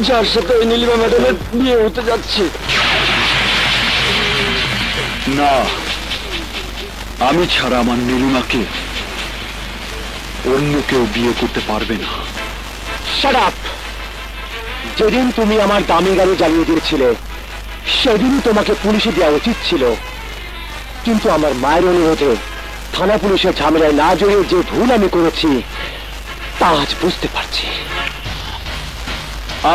যার সাথে ওই নীলিমা ম্যাডামের বিয়ে হতে যাচ্ছে। না, আমি ছাড়া আমার নীলিমাকে অন্য কেউ বিয়ে করতে পারবে না। Shut up! যেদিন তুমি আমার দামি গাড়ি জ্বালিয়ে দিয়েছিলে সেদিনই তোমাকে পুলিশে দেওয়া উচিত ছিল, কিন্তু আমার মায়ের অনুরোধে থানা পুলিশের ঝামেলায় না জড়িয়ে যে ভুল আমি করেছি তা আজ বুঝতে পারছি।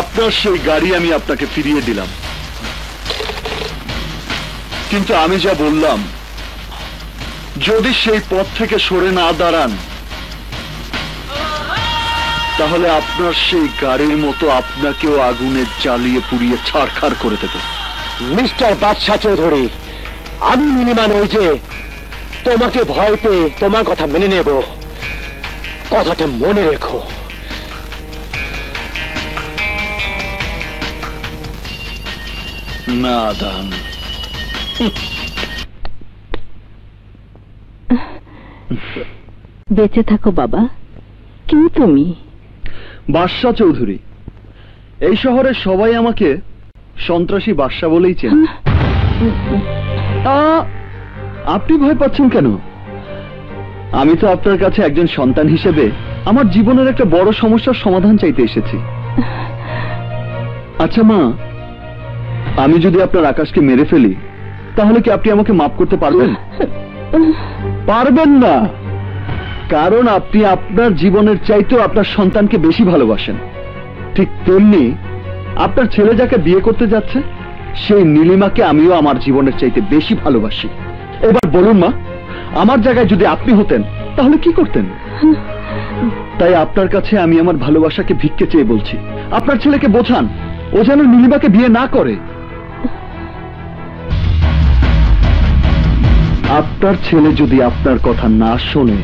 আপনার সেই গাড়ি আমি আপনাকে ফিরিয়ে দিলাম, কিন্তু আমি যা বললাম যদি সেই পথ থেকে সরে না দাঁড়ান তাহলে আপনার সেই গাড়ির মতো আপনাকেও আগুনে জ্বালিয়ে পুড়িয়ে ছারখার করে দেব। মিস্টার বাদশাহ চৌধুরী, আমি নীলিমা নই যে তোমাকে ভয় পেয়ে তোমার কথা মেনে নেব। কথাটা মনে রেখো। না দান, বেঁচে থাকো বাবা। কি তুমি? বাদশাহ চৌধুরী। এই শহরের সবাই আমাকে সন্ত্রাসী বাদশাহ বলেই চেনে। আপনি ভয় পাচ্ছেন কেন? আমি তো আপনার কাছে একজন সন্তান হিসেবে আমার জীবনের একটা বড় সমস্যার সমাধান চাইতে এসেছি। আচ্ছা মা, আমি যদি আপনার আকাশকে মেরে ফেলি তাহলে কি আপনি আমাকে মাফ করতে পারবেন? পারবেন না, কারণ আপনি আপনার জীবনের চাইতেও আপনার সন্তানকে বেশি ভালোবাসেন। ঠিক তেমনি আপনার ছেলে যাকে বিয়ে করতে যাচ্ছে সেই নীলিমাকে আমিও আমার জীবনের চাইতে বেশি ভালোবাসি। এবার বলুন মা, আমার জায়গায় যদি আপনি হতেন তাহলে কি করতেন? তাই আপনার কাছে আমি আমার ভালোবাসাকে ভিক্ষে চেয়ে বলছি, আপনার ছেলেকে বোঝান ও যেন নীলিমাকে বিয়ে না করে। আপনার ছেলে যদি আপনার কথা না শোনে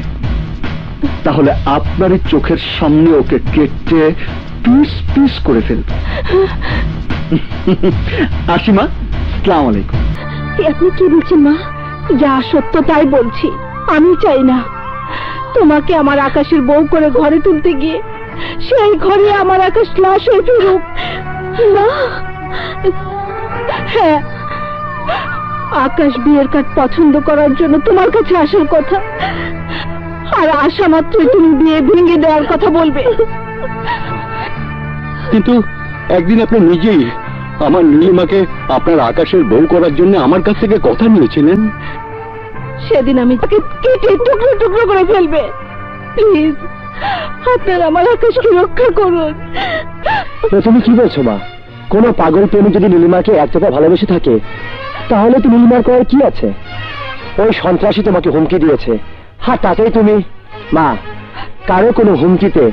তাহলে আপনারই চোখের সামনে ওকে কেটে পিস পিস করে ফেলবে। আসি মা, আসসালামু আলাইকুম। আপনি কি বলছেন মা? যা সত্য তাই বলছি। আমি চাই না তোমাকে আমার আকাশের বউ করে ঘরে তুলতে গিয়ে সেই ঘরে আমার আকাশ লাশ হয়ে ফিরুক। না, হ্যাঁ, আকাশ বিয়ের কার্ড পছন্দ করার জন্য তোমার কাছে আসার কথা, আর আসা মাত্রই তুমি বিয়ে ভেঙে দেওয়ার কথা বলবে। কিন্তু একদিন আপনি নিজেই আমার নীলিমাকে আপনার আকাশের বউ করার জন্য আমার কাছ থেকে কথা নিয়েছিলেন। সেদিন আমি তাকে কেটে টুকরো টুকরো করে ফেলবে। প্লিজ, আপনার আমার আকাশকে রক্ষা করুন। তুমি কি বলছো মা? কোন পাগল প্রেমী যদি নীলিমাকে একটাকা ভালোবেসে থাকে তাহলে তো নীলিমার করার কি আছে? ওই সন্ত্রাসী তোমাকে হুমকি দিয়েছে, হ্যাঁ তাতেই তুমি? মা, কারো কোনো হুমকিতে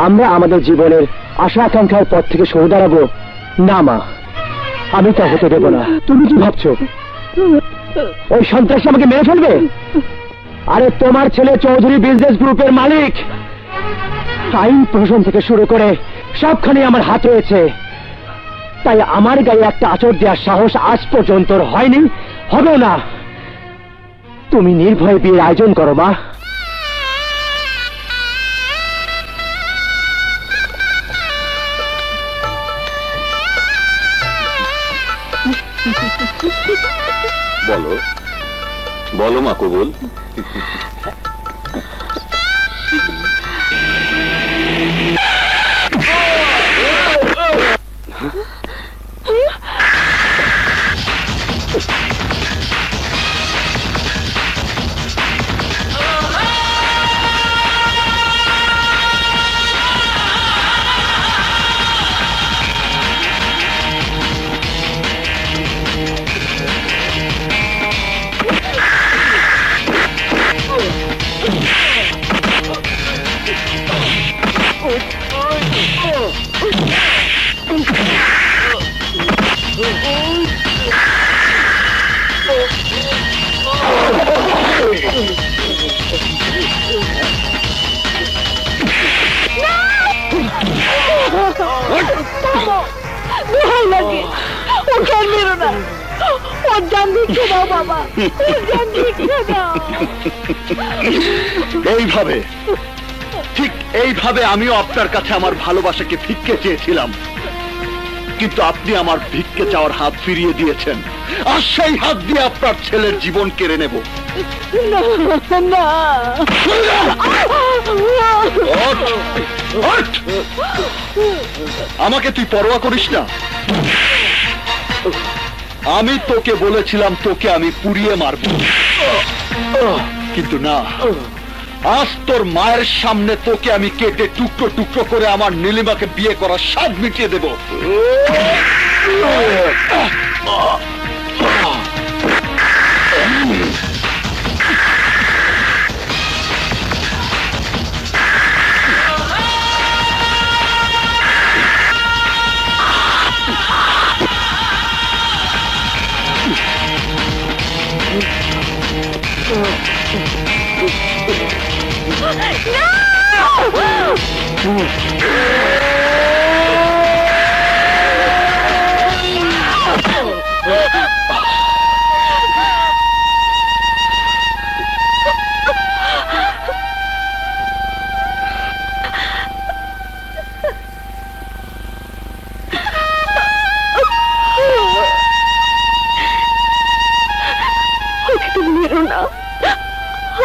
আমরা আমাদের জীবনের আশা আকাঙ্ক্ষার পথ থেকে সরে দাঁড়াবো না মা, আমি তা হতে দেব না। তুমি কি ভাবছো ওই সন্ত্রাসী আমাকে মেরে ফেলবে? আরে তোমার ছেলে চৌধুরী বিজনেস গ্রুপের মালিক, আইন প্রশাসন থেকে শুরু করে সবখানে আমার হাত রয়েছে, তাই আমার গায়ে একটা আঁচড় দেওয়ার সাহস আজ পর্যন্ত হয়নি, হবে না। তুমি নির্ভয়ে বিয়ের আয়োজন করো মা। বলো বলো মা কবুল। এইভাবে, ঠিক এইভাবে আমিও আপনার কাছে আমার ভালোবাসাকে ভিক্ষে চেয়েছিলাম, কিন্তু আপনি আমার ভিক্ষে চাওয়ার হাত ফিরিয়ে দিয়েছেন, আর সেই হাত দিয়ে আপনার ছেলের জীবন কেড়ে নেব। না ওঠ! ওঠ! আমাকে তুই পরোয়া করিস না। আমি তোকে বলেছিলাম তোকে আমি পুড়িয়ে মারব, কিন্তু না, আজ তোর মায়ের সামনে তোকে আমি কেটে টুকরো টুকরো করে আমার নীলিমাকে বিয়ে করার স্বাদ মিটিয়ে দেব।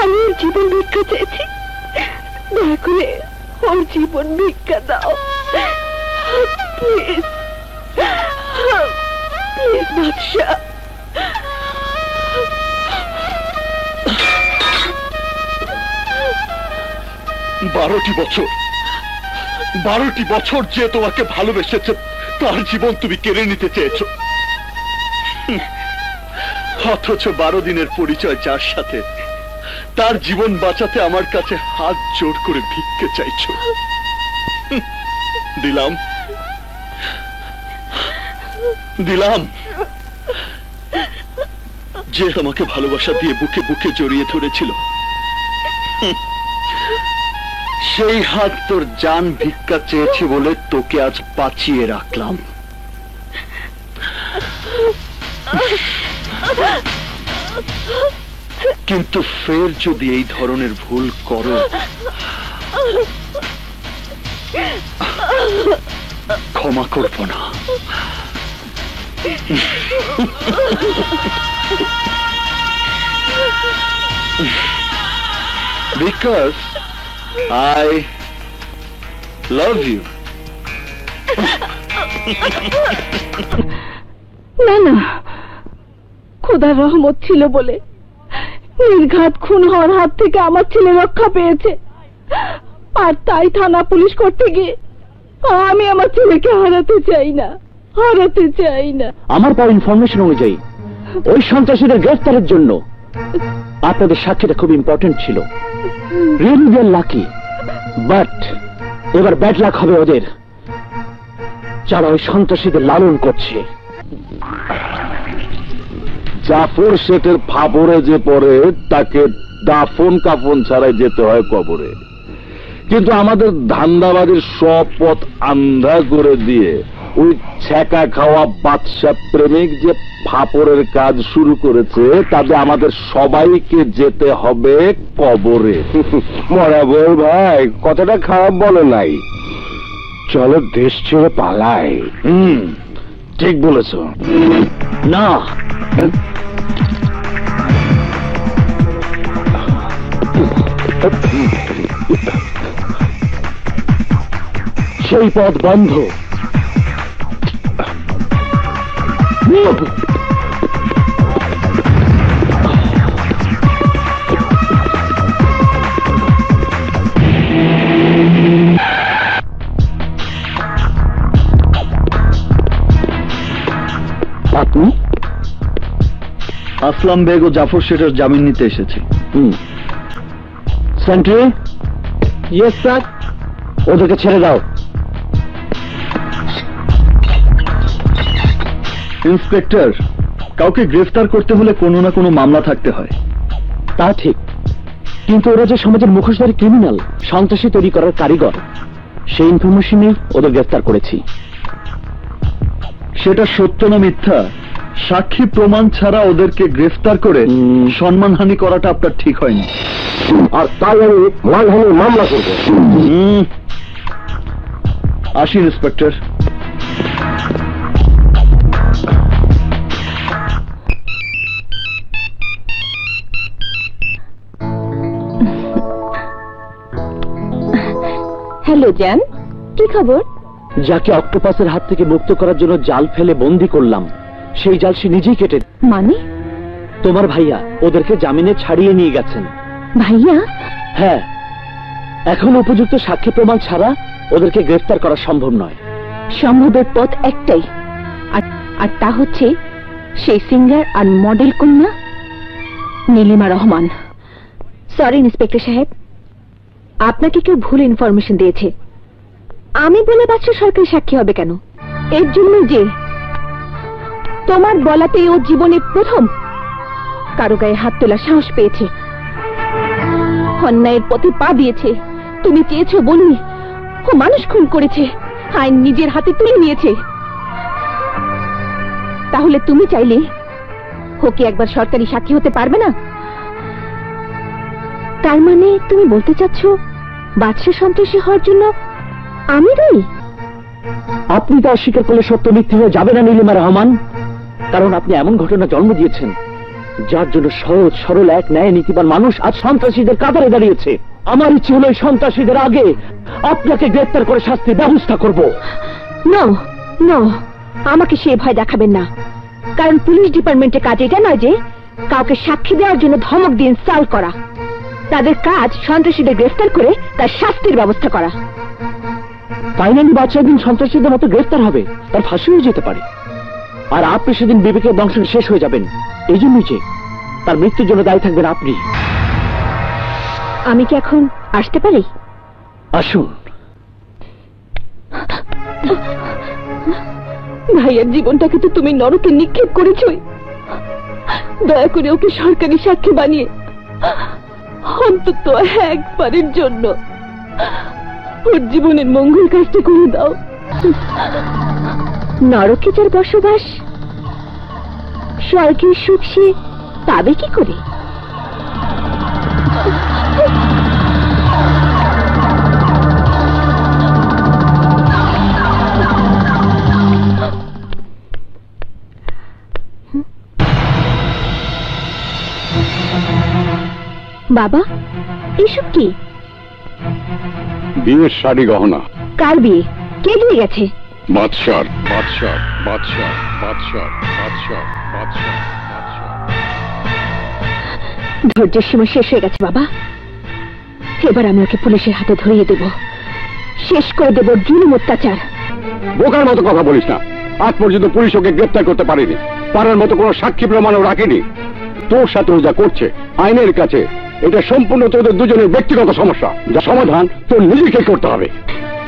আমি ওর জীবন ভিক্ষা চেয়েছি, দয়া করে ওর জীবন ভিক্ষা দাও প্লিজ, প্লিজ বাদশা। 12টি বছর যে তোমাকে ভালোবেসেছে তার জীবন তুমি কেড়ে নিতে চেয়েছো, অথচ 12 দিনের পরিচয় যার সাথে তার জীবন বাঁচাতে আমার কাছে হাত জোড় করে ভিক্ষে চাইছো। দিলাম দিলাম যে আমাকে ভালোবাসা দিয়ে বুকে বুকে জড়িয়ে ধরেছিল, সেই হাত তোর জান ভিক্ষা চেয়েছে বলে তোকে আজ বাঁচিয়ে রাখলাম। কিন্তু ফের যদি এই ধরনের ভুল করো, ক্ষমা করব না। Because I love you. না না, খোদার রহমত ছিল বলে নির্ঘাত খুন হওয়ার হাত থেকে আমার ছেলে রক্ষা পেয়েছে, আর তাই থানা পুলিশ করতে গিয়ে আমি আমার ছেলেকে হারাতে চাই না, হারাতে চাই না। আমার পাওয়া ইনফরমেশন অনুযায়ী ওই সন্ত্রাসীদের গ্রেফতারের জন্য আপনাদের সাক্ষীটা খুব ইম্পর্টেন্ট ছিল। Really they are lucky, but এবার ব্যাড লাক হবে ওদের, যারা ওই সন্ত্রাসীদের লালন করছে। জাফর শেখের ফাবরে যে পড়ে তাকে দাফন কাফন ছাড়াই যেতে হয় কবরে, কিন্তু আমাদের ধান্দাবাদীর সব পথ আন্ধা করে দিয়ে ওই ছ্যাঁকা খাওয়া বাদশা প্রেমিক যে ফাপড়ের কাজ শুরু করেছে, তাতে আমাদের সবাইকে যেতে হবে কবরে। মরাবর ভাই কথাটা খারাপ বলে নাই, চলো দেশ ছেড়ে পালাই। ঠিক বলেছ। না, সেই পথ বন্ধ। আপনি? আসলাম বেগ ও জাফর শেঠের জামিন নিতে এসেছি। সেন্ট্রি? Yes sir. ওদেরকে ছেড়ে দাও। ইন্সপেক্টর, কাউকে গ্রেফতার করতে হলে কোনো না কোনো মামলা থাকতে হয়। তা ঠিক, কিন্তু ওরা যে সমাজের মুখোশধারী ক্রিমিনাল, সন্ত্রাসী তৈরি করার কারিগর, সেই ইনফরমেশনেই ওদের গ্রেফতার করেছি। সেটা সত্য না মিথ্যা, সাক্ষী প্রমাণ ছাড়া ওদেরকে গ্রেফতার করে সম্মানহানি করাটা আপনার ঠিক হয়নি। আর তাই আমি মানহানির মামলা করব। আসি ইন্সপেক্টর। হ্যালো জান, কি খবর? যাকে অক্টোপাসের হাত থেকে মুক্ত করার জন্য জাল ফেলে বন্দি করলাম, সেই জাল সে নিজেই কেটে। মানে? তোমার ভাইয়া ওদেরকে জামিনে ছাড়িয়ে নিয়ে গেছেন। ভাইয়া? হ্যাঁ, এখন উপযুক্ত সাক্ষী প্রমাণ ছাড়া ওদেরকে গ্রেফতার করা সম্ভব নয়। সম্ভবের পথ একটাই, আর তা হচ্ছে সেই সিঙ্গার আর মডেল কন্যা নীলিমা রহমান। সরি ইন্সপেক্টর সাহেব, আপনাকে কেউ ভুল ইনফরমেশন দিয়েছে। আমি বলে বাচ্চা সরকারি সাক্ষী হবে কেন? এর জন্য যে তোমার বলাতে ও জীবনে প্রথম কারো গায়ে হাত তোলার সাহস পেয়েছে, অন্যায়ের পথে পা দিয়েছে। তুমি চেয়েছো বলি ও মানুষ খুন করেছে, আইন নিজের হাতে তুলে নিয়েছে। তাহলে তুমি চাইলে ও কি একবার সরকারি সাক্ষী হতে পারবে না? তার মানে তুমি বলতে চাচ্ছ বাদশা সন্ত্রাসী হওয়ার জন্য আমি দায়ী? আপনি তা অস্বীকার করলে সত্য মিথ্যে হয়ে যাবে না নীলিমা রহমান, কারণ আপনি এমন ঘটনা জন্ম দিয়েছেন যার জন্য সহজ সরল এক ন্যায় নীতিবান মানুষ আজ সন্ত্রাসীদের কাতারে দাঁড়িয়েছে। আমার ইচ্ছে হলো এই সন্ত্রাসীদের আগে আপনাকে গ্রেফতার করে শাস্তির ব্যবস্থা করব। নো নো, আমাকে সে ভয় দেখাবেন না, কারণ পুলিশ ডিপার্টমেন্টের কাজ এটা নয় যে কাউকে সাক্ষী দেওয়ার জন্য ধমক দিয়ে ইনস্টল করা। তাদের কাজ সন্ত্রাসীদের গ্রেফতার করে তার শাস্তির ব্যবস্থা করা। ফাইনালি বাচ্চা একদিন সন্ত্রাসীদের মতো গ্রেফতার হবে, তার ফাঁসি হয়ে যেতে পারে, আর আপনি সেদিন বিবেকের দংশন শেষ হয়ে যাবেন। এই জন্যই যে তার মৃত্যুর জন্য দায়ী থাকবেন আপনি। আমি কি এখন আসতে পারি? আসুন। ভাইয়ের জীবনটাকে তো তুমি নরকে নিক্ষেপ করেছই, দয়া করে ওকে সরকারি সাক্ষী বানিয়ে অন্তত একবারের জন্য ওর জীবনের মঙ্গল কাজটা করে দাও। নরকে যার বসবাস, স্বর্গের সুখ সে পাবে কি করে? বাবা, এসব কি? বিয়ের শাড়ি গহনা। কার বিয়ে? কে দিয়ে গেছে? বাদশার বাদশার বাদশার বাদশার বাদশার বাদশার বাদশার। ধৈর্যের সীমা শেষ হয়ে গেছে বাবা, এবার আমি ওকে পুলিশের হাতে ধরিয়ে দেব, শেষ করে দেব জুলুম অত্যাচার। বোকার মতো কথা বলিস না, আজ পর্যন্ত পুলিশ ওকে গ্রেফতার করতে পারেনি, পারার মতো কোনো সাক্ষী প্রমাণও রাখেনি। তোর সাথে ও যা করছে আইনের কাছে এটা সম্পূর্ণ তোদের দুজনের ব্যক্তিগত সমস্যা, যা সমাধান তোর নিজেকে করতে হবে।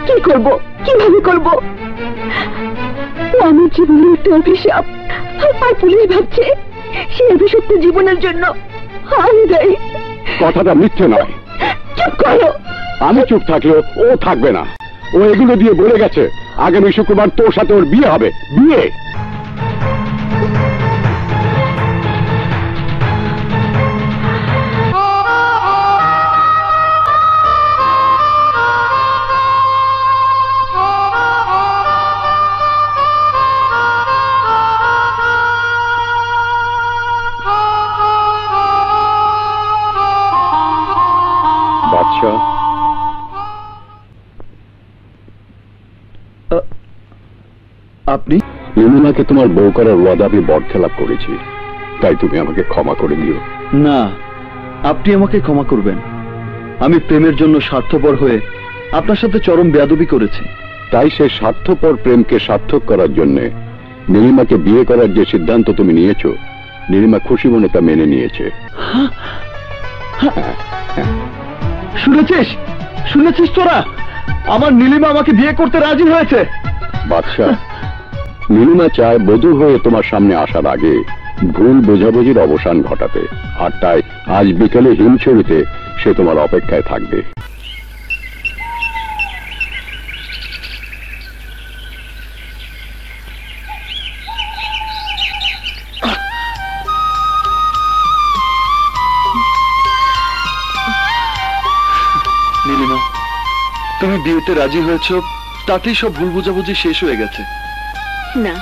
কি করব, কিভাবে করব? আমার জীবনের একটা অভিশাপ, আর পুলিশ ভাবছে সে অভিশপ্ত জীবনের জন্য আমি দায়ী। কথাটা মিথ্যে নয়। চুপ করো। আমি চুপ থাকলেও ও থাকবে না। ও এগুলো দিয়ে বলে গেছে আগামী শুক্রবার তোর সাথে ওর বিয়ে হবে। বিয়ে? বাদশা, আপনি? নীলিমাকে তোমার বউ করার ওয়াদা আমি বরখেলাপ করেছি, তাই তুমি আমাকে ক্ষমা করে দিও। না, আপনি আমাকে ক্ষমা করবেন। আমি প্রেমের জন্য স্বার্থপর হয়ে আপনার সাথে চরম বেয়াদবি করেছি। তাই সে স্বার্থপর প্রেমকে সার্থক করার জন্য নীলিমাকে বিয়ে করার যে সিদ্ধান্ত তুমি নিয়েছো, নীলিমা খুশি মনে তা মেনে নিয়েছে। শুনেছিস? শুনেছিস তোরা? আমার নীলিমা আমাকে বিয়ে করতে রাজি হয়েছে। বাদশা, নীলিমা চায় বধূ হয়ে তোমার সামনে আসার আগে ভুল বোঝাবুঝির অবসান ঘটাতে, আর তাই আজ বিকেলে হিমছড়িতে সে তোমার অপেক্ষায় থাকবে। নীলিমা, তুমি বিয়েতে রাজি হয়েছ, তাতেই সব ভুল বোঝাবুঝি শেষ হয়ে গেছে। না,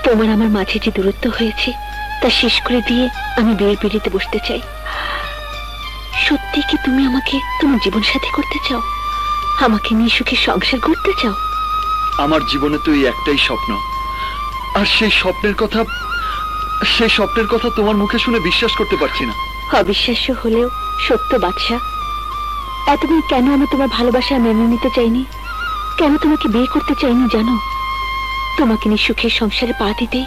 তোমার আমার মাঝে যে দূরত্ব হয়েছে তা শেষ করে দিয়ে আমি বিয়ের পিড়িতে বসতে চাই। সত্যি কি তুমি আমাকে তোমার জীবন সাথী করতে চাও? আমাকে নিয়ে সুখে সংসার করতে চাও? আমার জীবনে তো এই একটাই স্বপ্ন, আর সেই স্বপ্নের কথা তোমার মুখে শুনে বিশ্বাস করতে পারছি না। অবিশ্বাস্য হলেও সত্য বাদশা। এতদিন কেন আমি তোমার ভালোবাসা মেনে নিতে চাইনি, কেন তোমাকে বিয়ে করতে চাইনি জানো? তোমাকে নিয়ে সুখের সংসারে পা দিতে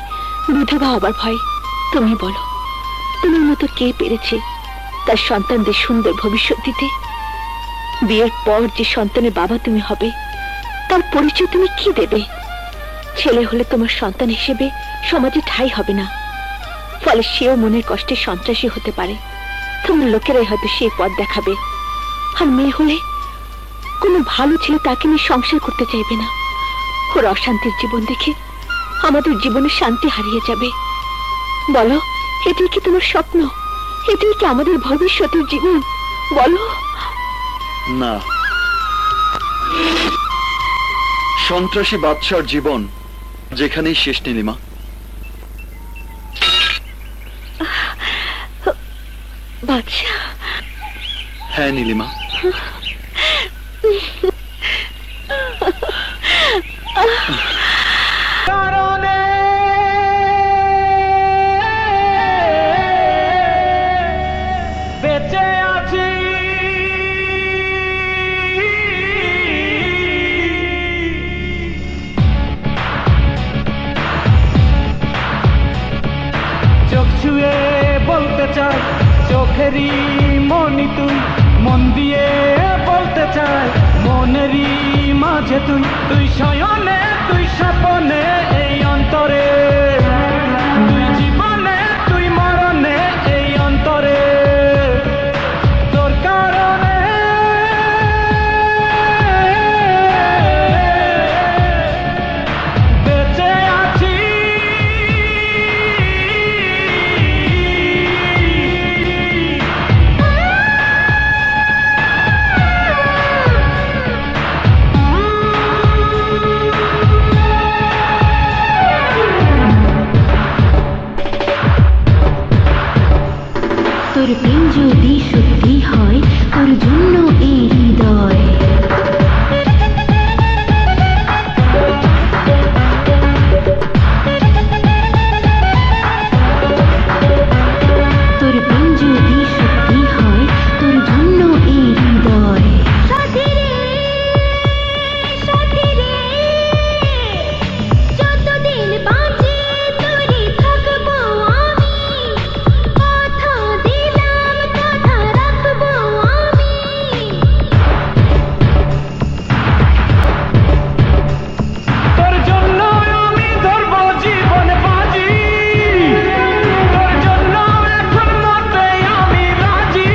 বিধবা হবার ভয়। তুমি বলো, তোমার মতো কে পেরেছে তার সন্তানদের সুন্দর ভবিষ্যৎ দিতে? বিয়ের পর যে সন্তানের বাবা তুমি হবে, তার পরিচয় তুমি কি দেবে? ছেলে হলে তোমার সন্তান হিসেবে সমাজে ঠাঁই হবে না, ফলে সেও মনের কষ্টে সন্ত্রাসী হতে পারে। তোমার লোকেরাই হয়তো সেই পথ দেখাবে। আর মেয়ে হলে কোনো ভালো ছেলে তাকে নিয়ে সংসার করতে চাইবে না। ওর অশান্তির জীবন দেখে আমাদের জীবনে শান্তি হারিয়ে যাবে। বলো, এটাই কি তোমার স্বপ্ন? এটাই কি আমাদের ভবিষ্যতের জীবন? বলো। না, সন্ত্রাসী বাদশার জীবন যেখানেই শেষ নীলিমা। বাদশা? হ্যাঁ নীলিমা, বেঁচে আছি চোখ ছুঁয়ে বলতে চাই, চোখেরই মনি তুই, মন দিয়ে বলতে চাই, মনেরই মাঝে তুই, তুই শয়নে তুই স্বপনে এই অন্তরে, তুই জীবনে তুই মরণে এই অন্তরে, তোর কারণে বেঁচে আছি। তোর প্রেম যদি সত্যি হয়, তোর জন্য এই হৃদয়। তোর প্রেম যদি সত্যি হয়, তোর জন্য এই হৃদয়। সাথী রে, সাথী রে, যতদিন বাঁচি তোরই থাকবো আমি, কথা দিলাম কথা রাখবো আমি। তোর জন্য আমি ধরবো জীবন বাজি, তোর জন্য এখন মরতে আমি রাজি।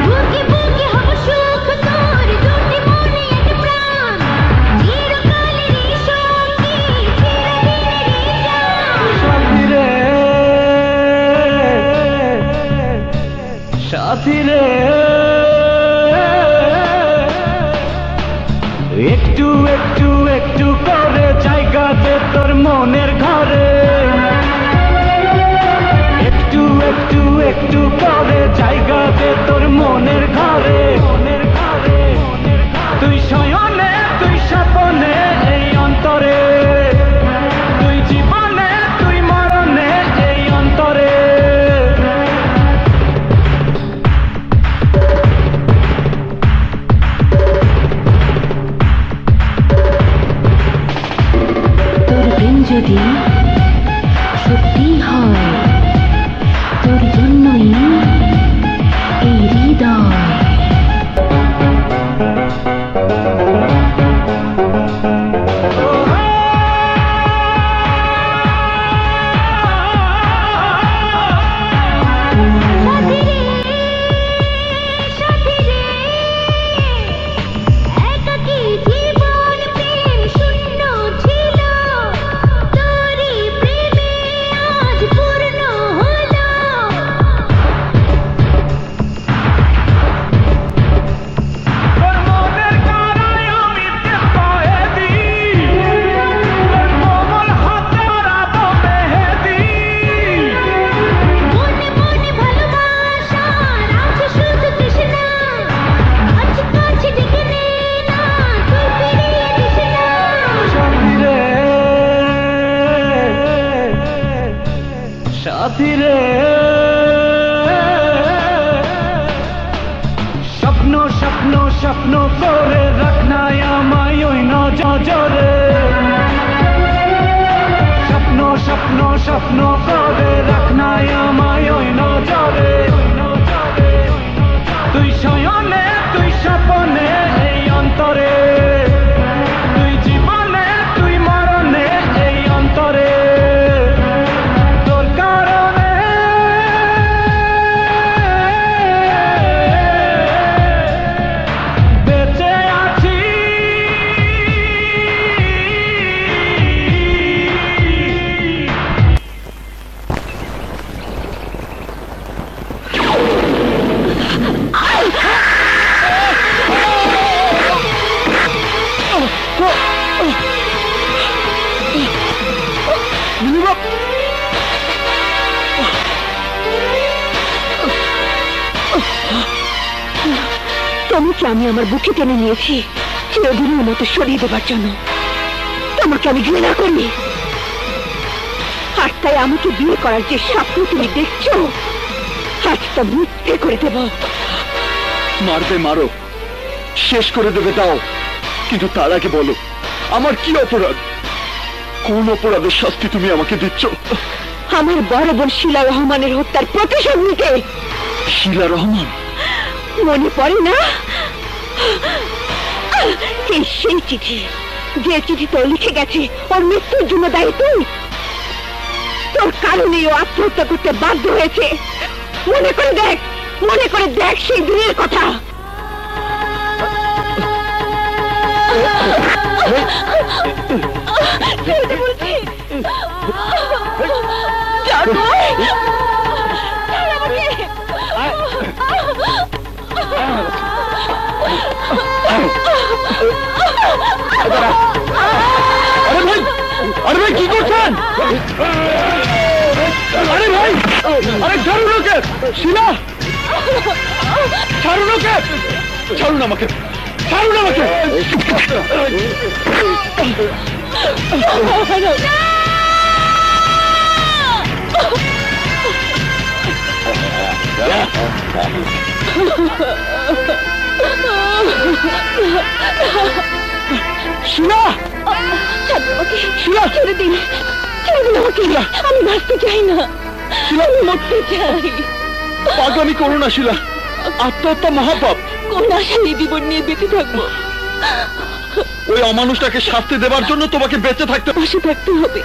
বুকে বুকে হব সুখ তোর, দুটি মনে এক প্রাণ, চিরকালেরই সঙ্গী, চিরদিনেরই জান। সাথী রে, সাথী রে, একটু একটু একটু করে জায়গা দে তোর মনের ঘরে, একটু একটু একটু করে জায়গা দে তোর মনের ঘরে, মনের ঘরে, তুই শয়নে তুই স্বপনে এই অন্তরে, তুই জীবনে তুই মরণে এই অন্তরে। তোর প্রেম যদি সত্যি হয়, তোর জন্যই এই হৃদয়। সাথী রে, সাথী রে, একাকী জীবন প্রেম শূন্য ছিল, তোরই প্রেমে আজ পূর্ণ আছি রে স্বপ্ন স্বপ্ন স্বপ্ন করে রাখনাই আমায় ওই নজরে স্বপ্ন স্বপ্ন স্বপ্ন করে রাখনাই আমায় ওই নজরে তুই শয়নে তুই স্বপনে এই অন্তরে তুই জীবনে তুই মরণে এই অন্তরে তোর কারণে বেঁচে আছি তোমাকে আমি আমার বুকে টেনে নিয়েছি চিরদিনের মতো সরিয়ে দেবার জন্য। তোমাকে আমি ঘৃণা করি, আর তাই আমাকে বিয়ে করার যে স্বপ্ন তুমি দেখছো আজ তা মিথ্যে করে দেব। মারবে মারো, শেষ করে দেবে দাও, কিন্তু তার আগে বলো আমার কি অপরাধ? কোন অপরাধের শাস্তি তুমি আমাকে দিচ্ছ? আমার বড় বোন শিলা রহমানের হত্যার প্রতিশোধ নিতে। শিলা রহমান? মনে পড়ে না? এই সেই চিঠি, যে চিঠি তো লিখে গেছে ওর মৃত্যুর জন্য দায়ী তুই। তোর কারণে ও আত্মহত্যা করতে বাধ্য হয়েছে। মনে করে দেখ, মনে করে দেখ সেই দিনের কথা। আরে ভাই কি করছেন? আরে ভাই, আরে ছাড়ুন ওকে! শিলা, ছাড়ুন ওকে! ছাড়ুন আমাকে, ছাড়ুন আমাকে! শিলা, শিলা, ছেড়ে দিন, ছেড়ে দিন আমাকে। আমি বাঁচতে চাই না, আমি মরতে চাই। পাগলামি করো না শিলা, আত্মহত্যা মহাপাপ। কোন আশায় এই জীবন নিয়ে বেঁচে থাকবো? ওই অমানুষটাকে শাস্তি দেবার জন্য তোমাকে বেঁচে থাকতে পাশে থাকতে হবে।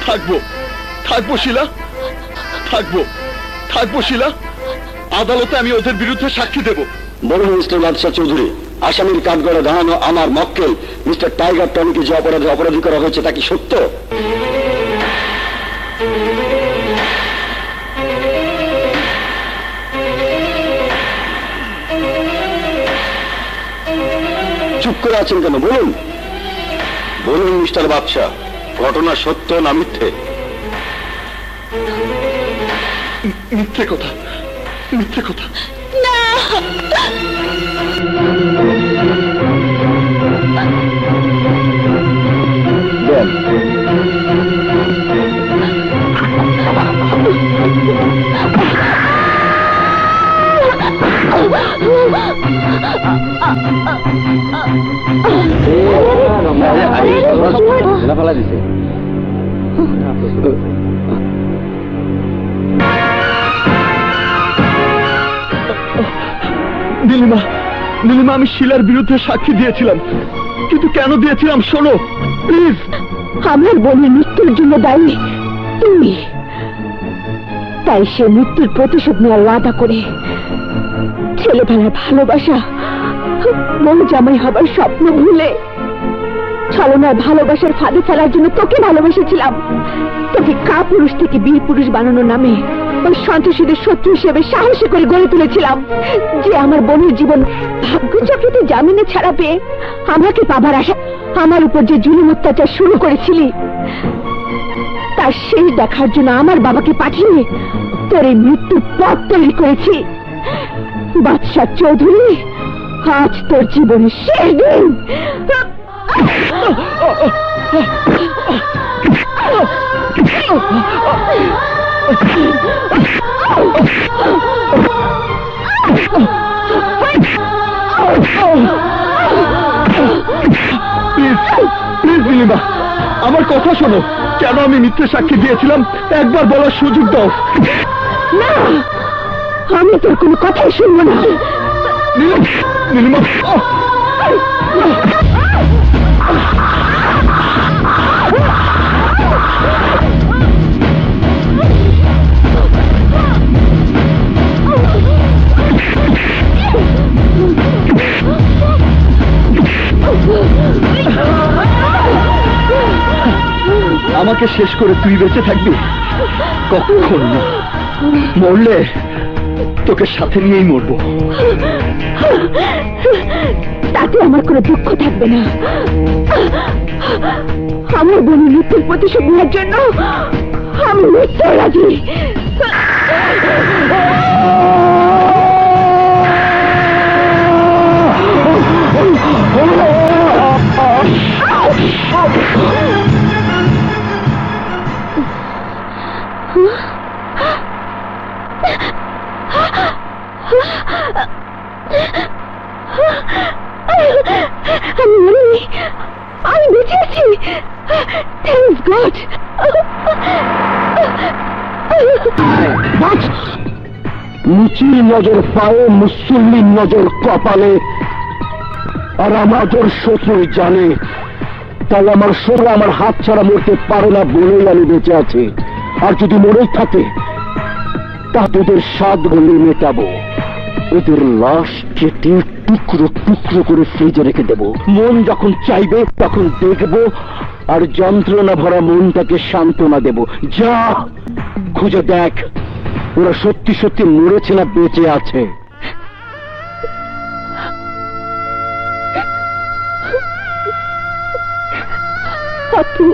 থাকবো, থাকবো শিলা, থাকবো, থাকবো শিলা। আদালতে আমি ওদের বিরুদ্ধে সাক্ষী দেব। বলুন মিস্টার বাদশাহ চৌধুরী, আসামির কাঠগড়ে দাঁড়ানো আমার মক্কেল মিস্টার টাইগার টনিকে যে অপরাধে অপরাধী করা হয়েছে তা কি সত্য? চুপ করে আছেন কেন? বলুন, বলুন মিস্টার বাদশাহ, ঘটনা সত্য না মিথ্যে? মিথ্যে কথা, মিথ্যে কথা। ফেলা দিছে। নীলিমা, নীলিমা, আমি শিলার বিরুদ্ধে সাক্ষী দিয়েছিলাম, কিন্তু কেন দিয়েছিলাম শোনো প্লিজ। আমার বোনের মৃত্যুর জন্য দায়ী তুমি, তাই সে মৃত্যুর প্রতিশোধ নেওয়ার ওয়াদা করে ছেলেবেলার ভালোবাসা, বউ জামাই হবার স্বপ্ন ভুলে ছলনার ভালোবাসার ফাঁদে ফেলার জন্য তোকে ভালোবেসেছিলাম। তোকে কাপুরুষ থেকে বীর পুরুষ বানানোর নামে ওই সন্ত্রাসীদের শত্রু হিসেবে সাহসী করে গড়ে তুলেছিলাম, যে আমার বোনের জীবন ভাগ্যচক্রে জামিনে ছাড়া পেয়ে আমাকে পাবার আশা আমার উপর যে জুলুম অত্যাচার শুরু করেছিলি, তার শেষ দেখার জন্য আমার বাবাকে পাঠিয়ে তোর এই মৃত্যুর পথ তৈরি করেছি। বাদশাহ চৌধুরী, আজ তোর জীবনের শেষ দিন। প্লিজ প্লিজ নীলিমা, আমার কথা শোনো। কেন আমি মিথ্যে সাক্ষী দিয়েছিলাম একবার বলার সুযোগ দাও। না, আমি তোর কোনো কথাই শুনবো না। নীলিমা, আমাকে শেষ করে তুই বেঁচে থাকবি? কখন না, মরলে তোকে সাথে নিয়েই মরবো। তাতে আমার কোনো দুঃখ থাকবে না। আমার বোনের মৃত্যুর প্রতিশোধ নেওয়ার জন্য আমি মৃত্যু রাজি। আমি বেঁচে আছি। Thanks god. মুচির নজর পায়ে, মুসল্লির নজর কপালে, আর আমাদের শত্রু জানে। তাই আমার শত্রু আমার হাত ছাড়া মরতে পারে না বলেই আমি বেঁচে আছি। আর যদি মরেই থাকে তা তোদের 7 বলে মেটাবো। ওদের লাশ কেটে টুকরো টুকরো করে ফ্রিজে রেখে দেব। মন যখন চাইবে তখন দেখব, আর যন্ত্রণা ভরা মনটাকে সান্ত্বনা দেব। যা খুঁজে দেখ ওরা সত্যি সত্যি মরেছে না বেঁচে আছে। আপু,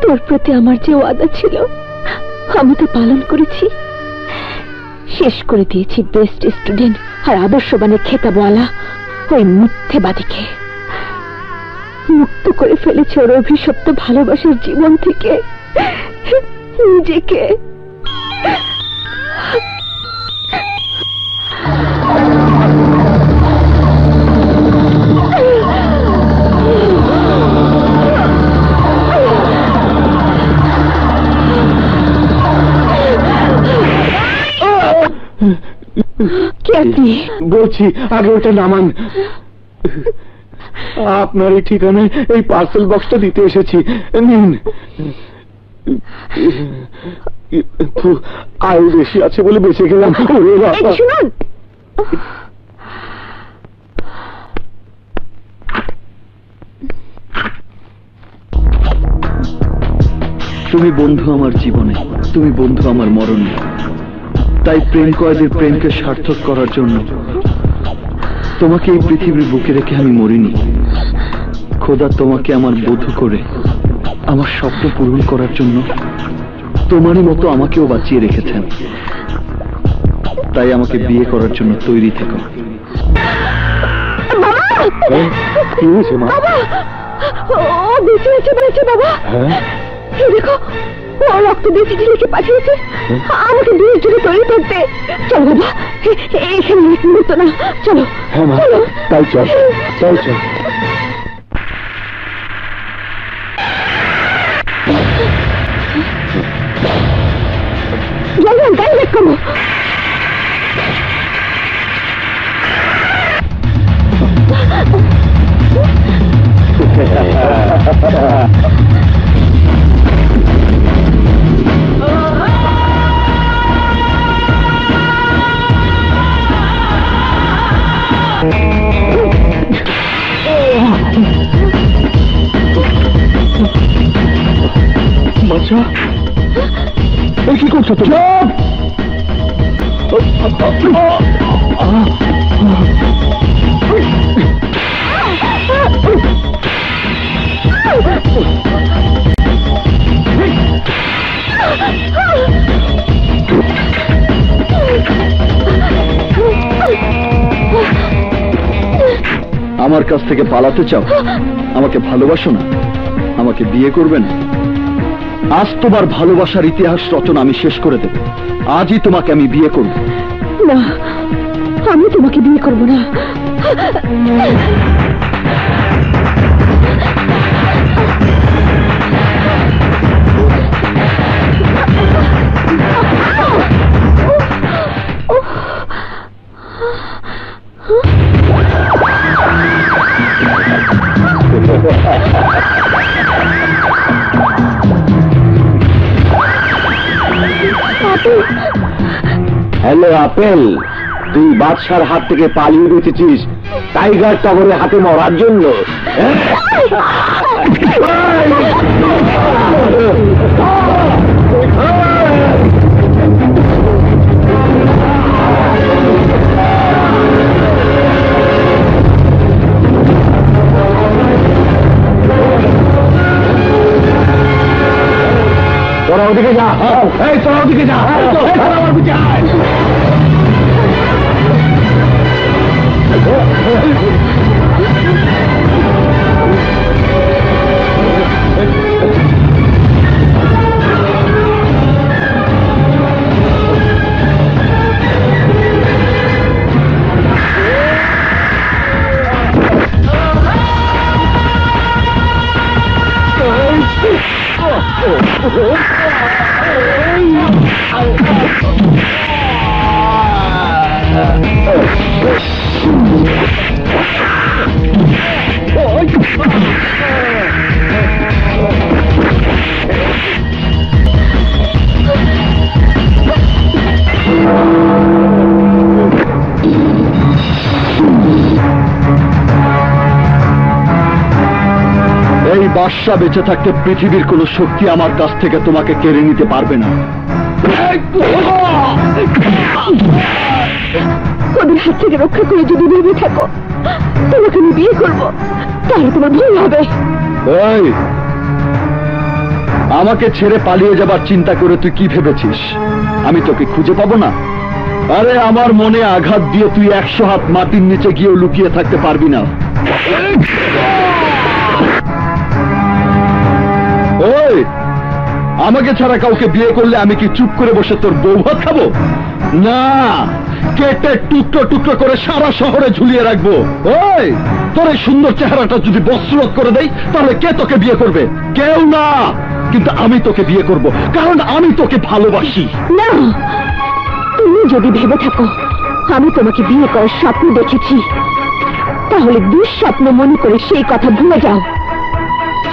তোর প্রতি আমার যে ওয়াদা ছিল আমি তো পালন করেছি। শেষ করে দিয়েছি বেস্ট স্টুডেন্ট আর আদর্শবানের খেতাবওয়ালা ওই মিথ্যেবাদীকে। মুক্ত করে ফেলেছে ওর অভিশপ্ত ভালোবাসার জীবন থেকে নিজেকে। বলছি আগে ওটা নামান। আপনার এই ঠিকানায় এই পার্সেল বক্সটা দিতে এসেছি, নিন। আয়ু বেশি আছে বলে বেঁচে গেলাম। শুনুন, তুমি বন্ধু আমার জীবনে, তুমি বন্ধু আমার মরণে। তাই প্রেম কয়েদের প্রেমকে সার্থক করার জন্য তোমাকে এই পৃথিবীর বুকে রেখে আমি মরিনি। খোদা তোমাকে আমার বধূ করে আমার স্বপ্ন পূরণ করার জন্য তোমারই মতো আমাকেও বাঁচিয়ে রেখেছেন। তাই আমাকে বিয়ে করার জন্য তৈরি থেকো। কি হয়েছে মা? ও বেঁচে আছে, বেঁচে বাবা। দেখো, ও রক্ত দিয়ে চিঠি লিখে পাঠিয়েছে আমাকে বিয়ের জন্য তৈরি করতে। চলো বাবা, এখানে মুহূর্ত না, চলো। হ্যাঁ মা, তাই চল, তাই চল। ড্রাইভার, গাড়ি বেক করো। বাচ্চা, এই কি করছো তুমি? আমার কাছ থেকে পালাতে চাও? আমাকে ভালোবাসো না? আমাকে বিয়ে করবে না? আজ তোমার ভালোবাসার ইতিহাস রচনা আমি শেষ করে দেব। আজই তোমাকে আমি বিয়ে করব। না, আমি তোমাকে বিয়ে করব না। হ্যালো আপেল, তুই বাদশার হাত থেকে পালিয়ে বেঁচেছিস টাইগার টগরের হাতে মরার জন্য? তোরা ওদিকে যা, এই তোরা ওদিকে যা, তোরা আমার পিছে আয়। এই বাদশা বেঁচে থাকতে পৃথিবীর কোন শক্তি আমার কাছ থেকে তোমাকে কেড়ে নিতে পারবে না। ওদের হাত থেকে রক্ষা করে যদি ভেবে থাকো তোমাকে আমি বিয়ে করবো, তাহলে তোমার ভুল হবে। এই, আমাকে ছেড়ে পালিয়ে যাবার চিন্তা করে তুই কি ভেবেছিস আমি তোকে খুঁজে পাবো না? আরে আমার মনে আঘাত দিয়ে তুই 100 হাত মাটির নিচে গিয়েও লুকিয়ে থাকতে পারবি না। ওই, আমাকে ছাড়া কাউকে বিয়ে করলে আমি কি চুপ করে বসে তোর বউ ভাত খাবো? না, কেটে টুকরো টুকরো করে সারা শহরে ঝুলিয়ে রাখবো। ওই, তোর এই সুন্দর চেহারাটা যদি বস্ত্ররোধ করে দেই তাহলে কে তোকে বিয়ে করবে? কেউ না, কিন্তু আমি তোকে বিয়ে করব, কারণ আমি তোকে ভালোবাসি। না, তুমি যদি ভেবে থাকো আমি তোমাকে বিয়ে করার স্বপ্ন দেখেছি, তাহলে দুঃস্বপ্ন মনে করে সেই কথা ভুলে যাও।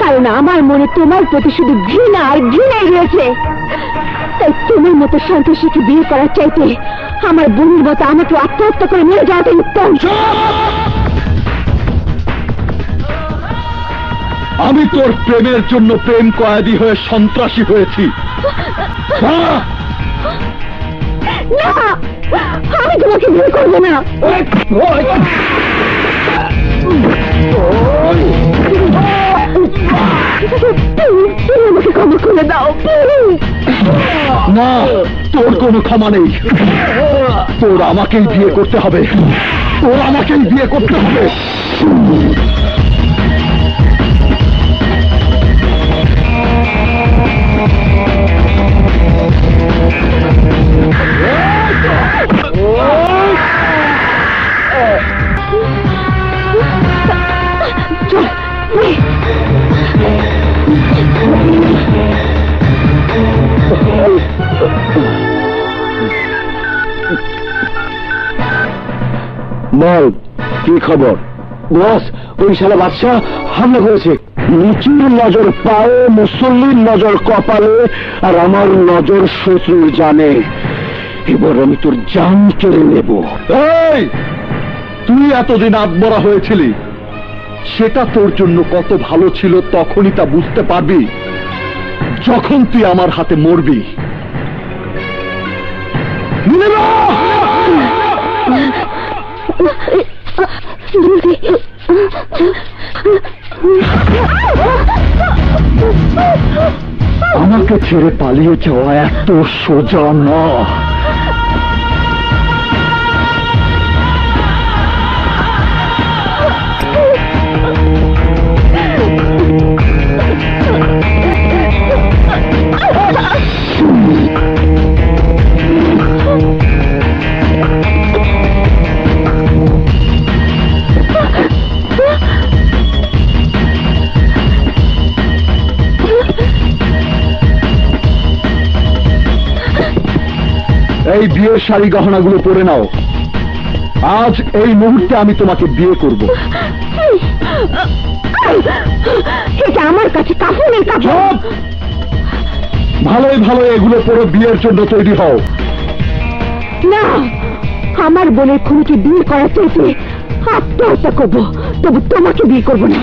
কারণ আমার মনে তোমার প্রতি শুধু ঘৃণা আর ঘৃণাই রয়েছে। তাই তোমার মতো সন্ত্রাসীকে বিয়ে করার চাইতে আমার বোনের মতো আমাকে আত্মহত্যা করে মেরে যাওয়াটাই উত্তম। আমি তোর প্রেমের জন্য প্রেম কয়েদি হয়ে সন্ত্রাসী হয়েছি। না, আমি তোমাকে বিয়ে করবো না। তুমি আমাকে ক্ষমা করে দাও। না, তোর কোনো ক্ষমা নেই। তোর আমাকেই বিয়ে করতে হবে, তোর আমাকেই বিয়ে করতে হবে। বল, কি খবর? বস, ওই শালা বাদশা হামলা করেছে। নিচুর নজর পায়ে, মুসল্লির নজর কপালে, আর আমার নজর শত্রুর জানে। এবার আমি তোর জান কেড়ে নেব। এই, তুই এতদিন আত্মরা হয়েছিলি, সেটা তোর জন্য কত ভালো ছিল তখনই তা বুঝতে পারবি যখন তুই আমার হাতে মরবি। আমাকে ছেড়ে পালিয়ে যাওয়া এত সোজা না। এই বিয়ের শাড়ি গহনাগুলো পরে নাও। আজ এই মুহূর্তে আমি তোমাকে বিয়ে করব। এটা আমার কাছে কাফনের কাপড়। ভালোই ভালো এগুলো পরে বিয়ের জন্য তৈরি হও। না, আমার বোনের খুনিকে বিয়ে করা চাইতে আত্মহত্যা করবো, তবু তোমাকে বিয়ে করবো না।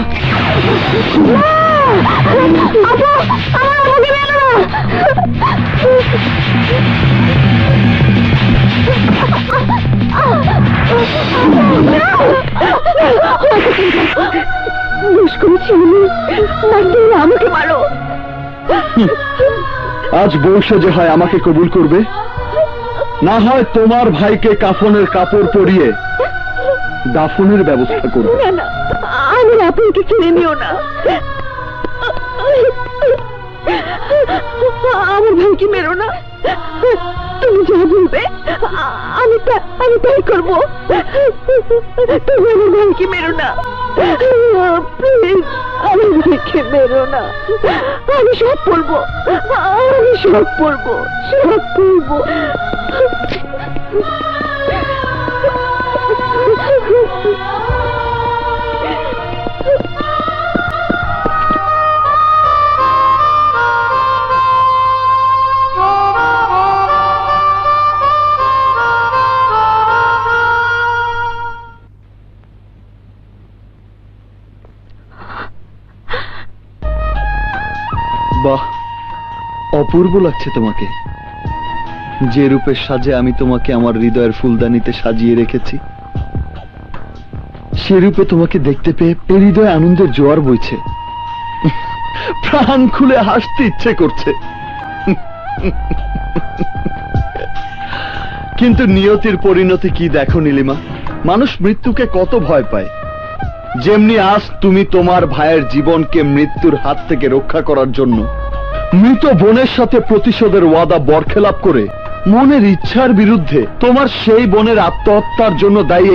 আমাকে মারো। আজ বউসে যে হয় আমাকে কবুল করবে, না হয় তোমার ভাইকে কাফনের কাপড় পরিয়ে দাফনের ব্যবস্থা করবে। না না, আমি আপনাকে কিনে নিও না। আমার ভাইকে মেরো না। তুমি যা বলবে আমি তাই করবো। তুমি আমার ভাইকে মেরো না, প্লিজ। আমার ভাইকে মেরো না। আমি সব বলবো, সব বলবো। বাহ, অপূর্ব লাগছে তোমাকে। যে রূপের সাজে আমি তোমাকে আমার হৃদয়ের ফুলদানিতে সাজিয়ে রেখেছি, সে রূপে তোমাকে দেখতে পেয়ে হৃদয়ে আনন্দের জোয়ার বইছে। প্রাণ খুলে হাসতে ইচ্ছে করছে। কিন্তু নিয়তির পরিণতি কি দেখো নীলিমা, মানুষ মৃত্যুকে কত ভয় পায়। যেমনি আজ তুমি তোমার ভাইয়ের জীবনকে মৃত্যুর হাত থেকে রক্ষা করার জন্য মৃত বোনের সাথে প্রতিশোধের ওয়াদা বরখেলাপ করে মনের ইচ্ছার বিরুদ্ধে তোমার সেই বোনের আত্মহত্যার জন্য দায়ী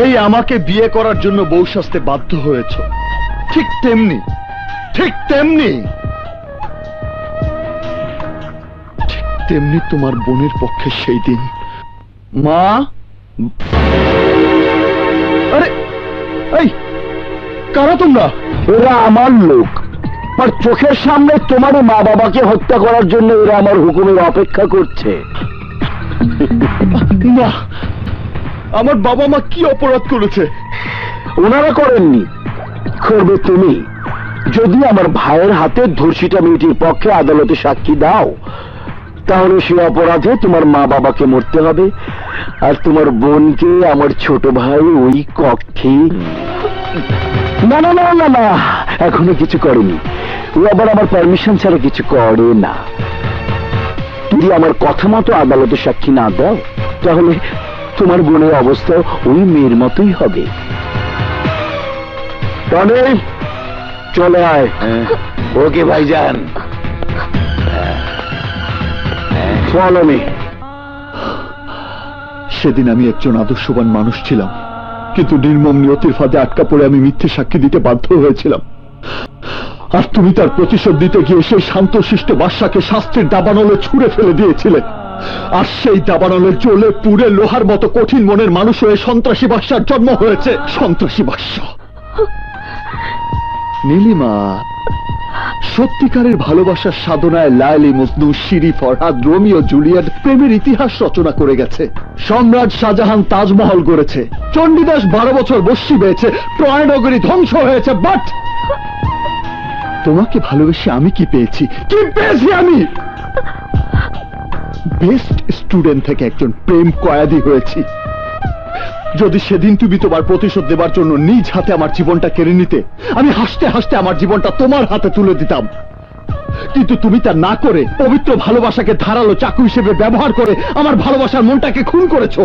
এই আমাকে বিয়ে করার জন্য বউ সাজতে বাধ্য হয়েছ। ঠিক তেমনি তোমার বোনের পক্ষে সেই দিন। মা, আরে এই কারা তোমরা? এরা আমার লোক, আর চোখের সামনে তোমার মা বাবাকে হত্যা করার জন্য এরা আমার হুকুমের অপেক্ষা করছে। না, আমার বাবা মা কি অপরাধ করেছে? ওনারা করেননি, করবে তুমি। যদি আমার ভাইয়ের হাতে ধর্ষিতা মেয়েটির পক্ষে আদালতে সাক্ষী দাও, তাহলে সে অপরাধে তোমার মা বাবাকে মরতে হবে, আর তোমার বোনকে আমার ছোট ভাই ওই কক্ষে। না না না না না, এখনো কিছু করেনি। ও আবার আমার পারমিশন ছাড়া কিছু করে না। যদি আমার কথা মতো আদালতে সাক্ষী না দাও, তাহলে তোমার বোনের অবস্থা ওই মেয়ের মতোই হবে। টনি, চলে আয়। ওকে ভাইজান, ফলো মি। সেদিন আমি একজন আদর্শবান মানুষ ছিলাম, কিন্তু নির্মম নিয়তির ফাঁদে আটকা পড়ে আমি মিথ্যে সাক্ষী দিতে বাধ্য হয়েছিলাম। আর তুমি তার প্রতিশোধ দিতে গিয়ে সেই শান্তশিষ্ট বাদশাকে শাস্ত্রের দাবানলে ছুঁড়ে ফেলে দিয়েছিলে। আর সেই দাবানলে জ্বলে পুড়ে লোহার মতো কঠিন মনের মানুষ হয়ে সন্ত্রাসী বাদশার জন্ম হয়েছে। সন্ত্রাসী বাদশা। নীলিমা, সত্যিকারের ভালোবাসার সাধনায় লায়লি, Majnu, Siri, Farhad, Romeo, Juliet প্রেমের ইতিহাস রচনা করে গেছে। সম্রাট শাহজাহান তাজমহল গড়েছে, চণ্ডীদাস 12 বছর বস্যি পেয়েছে, ট্রয়নগরী ধ্বংস হয়েছে। বাট তোমাকে ভালোবেসে আমি কি পেয়েছি? আমি বেস্ট স্টুডেন্ট থেকে একজন প্রেম কয়েদি হয়েছি। যদি সেদিন তুমি তোমার প্রতিশোধ দেবার জন্য নিজ হাতে আমার জীবনটা কেড়ে নিতে, আমি হাসতে হাসতে আমার জীবনটা তোমার হাতে তুলে দিতাম। কিন্তু তুমি তা না করে পবিত্র ভালোবাসাকে ধারালো চাকু হিসেবে ব্যবহার করে আমার ভালোবাসার মনটাকে খুন করেছো।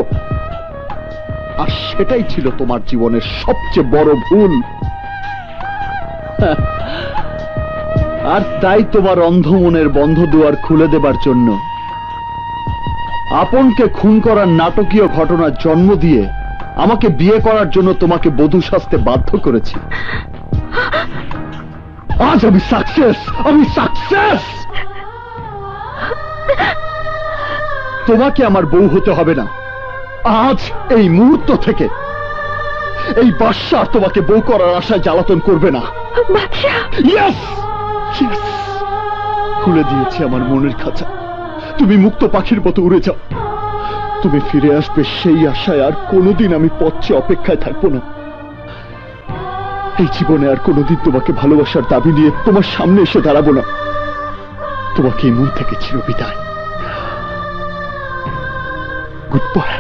আর সেটাই ছিল তোমার জীবনের সবচেয়ে বড় ভুল। আর তাই তোমার অন্ধ মনের বন্ধ দুয়ার খুলে দেবার জন্য আপনকে খুন করার নাটকীয় ঘটনার জন্ম দিয়ে আমাকে বিয়ে করার জন্য তোমাকে বধূ সাজতে বাধ্য করেছি। আজ আমি সাকসেস। তোমাকে আমার বউ হতে হবে না। আজ এই মুহূর্ত থেকে এই বাদশা তোমাকে বউ করার আশায় জ্বালাতন করবে না। বাদশা, Yes! Yes! খুলে দিয়েছে আমার মনের খাঁচা। তুমি মুক্ত পাখির মতো উড়ে যাও। তুমি ফিরে আসবে সেই আশায় আর কোনোদিন আমি পথে অপেক্ষায় থাকবো না। এই জীবনে আর কোনোদিন তোমাকে ভালোবাসার দাবি নিয়ে তোমার সামনে এসে দাঁড়াবো না। তোমাকে এই মন থেকে চিরবিদায়। Good bye.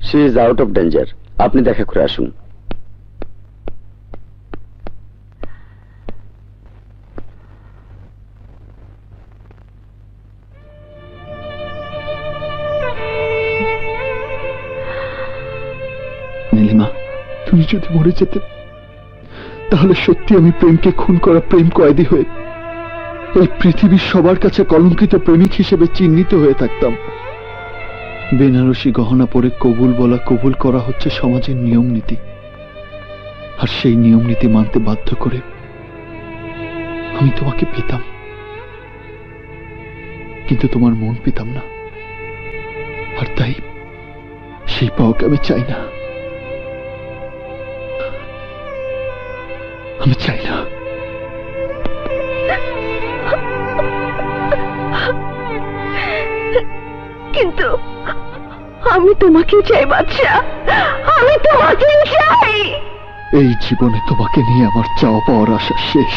She is out of danger. আপনি দেখা করে আসুন। নীলিমা, তুমি যদি মরে যেতে তাহলে সত্যি আমি প্রেমকে খুন করা প্রেম কয়েদি হয়ে এই পৃথিবীর সবার কাছে কলঙ্কিত প্রেমিক হিসেবে চিহ্নিত হয়ে থাকতাম। বেনারসি গহনা পরে কবুল বলা, কবুল করা হচ্ছে সমাজের নিয়ম নীতি, আর সেই নিয়ম নীতি মানতে বাধ্য করে আমি তোমাকে পেতাম, কিন্তু তোমার মন পেতাম না। আর তাই সেই পাওয়াকে আমি চাই না। আমি চাই না। কিন্তু আমি তোমাকে চাই বাদশা, আমি তোমাকে চাই। এই জীবনে তোমাকে নিয়ে আমার চাওয়া পাওয়ার আশা শেষ।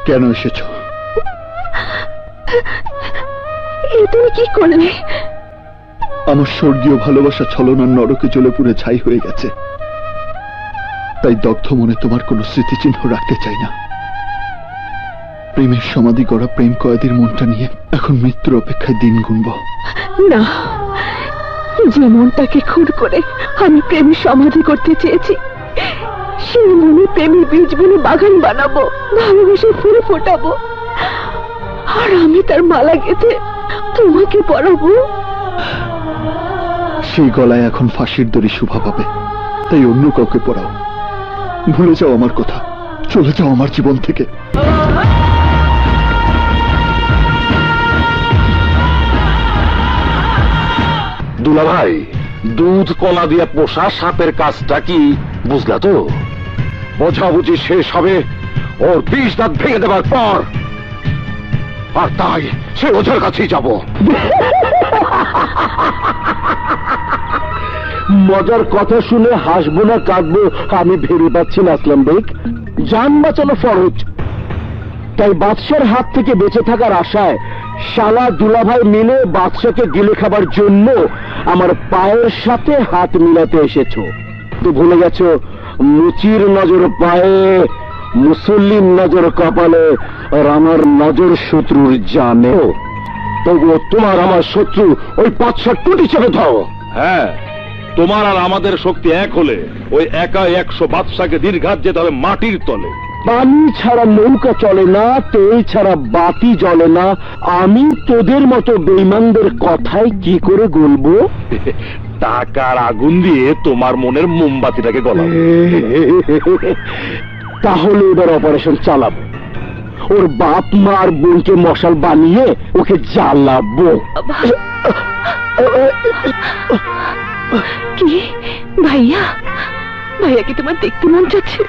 কেন এসেছ? তুমি কি করলে? আমার স্বর্গীয় ভালোবাসা ছলনার নরকে জ্বলে পুড়ে ছাই হয়ে গেছে, তাই দগ্ধ মনে তোমার কোনো স্মৃতিচিহ্ন রাখতে চাই না। প্রেমের সমাধি গড়া প্রেম কয়েদির মনটা নিয়ে এখন মৃত্যুর অপেক্ষায় দিন গুনব না। যে মনটাকে খুন করে আমি প্রেমের সমাধি করতে চেয়েছি, সেই মনে প্রেমের বীজ বুনে বাগান বানাবো, ভালোবেসে ফুল ফোটাবো, আর আমি তার মালা গেঁথে তোমাকে পরাবো। সেই গলায় এখন ফাঁসির দড়ি শোভা পাবে, তাই অন্য কাউকে পরাও। ভুলে যাও আমার কথা, চলে যাও আমার জীবন থেকে। দুলা ভাই, দুধ কলা দিয়ে পোষা সাপের কাজটা কি বুঝলা তো? বোঝাবুঝি শেষ হবে ওর 20 দাঁত ভেঙে দেবার পর, আর তাই সে ওঝার কাছেই যাব। মজার কথা শুনে হাসবো না কাঁদবো আমি ভেবে পাচ্ছি না আসলাম বেগ। জান বাঁচানো ফরজ, তাই বাদশার হাত থেকে বেঁচে থাকার আশায় শালা দুলাভাই মিলে বাদশাকে গিলে খাবার জন্য আমার পায়ের সাথে হাত মিলাতে এসেছো। তো ভুলে গেছো মুচির নজর পায়ে, মুসল্লির নজর কপালে, আর আমার নজর শত্রুর জানে। তবুও তোমার আমার শত্রু ওই 5-7 টুটি চেপে দাও। হ্যাঁ, তোমার আর আমাদের শক্তি এক হলে ওই একা 100 বাদশাকে দীর্ঘাত যেতে হবে মাটির তলে। পানি ছাড়া নৌকা চলে না, তেল ছাড়া বাতি জ্বলে না। আমি তোদের মতো বেঈমানদের কথাই কি করে গলবো? টাকার আগুন দিয়ে তোমার মনের মোমবাতিটাকে গলাবো। তাহলে এবার অপারেশন চালাবো, ওর বাপ মা আর বোনকে মশাল বানিয়ে ওকে জ্বালাবো। কি ভাইয়া, ভাইয়া কি তোমার দেখতে মন চাচ্ছে?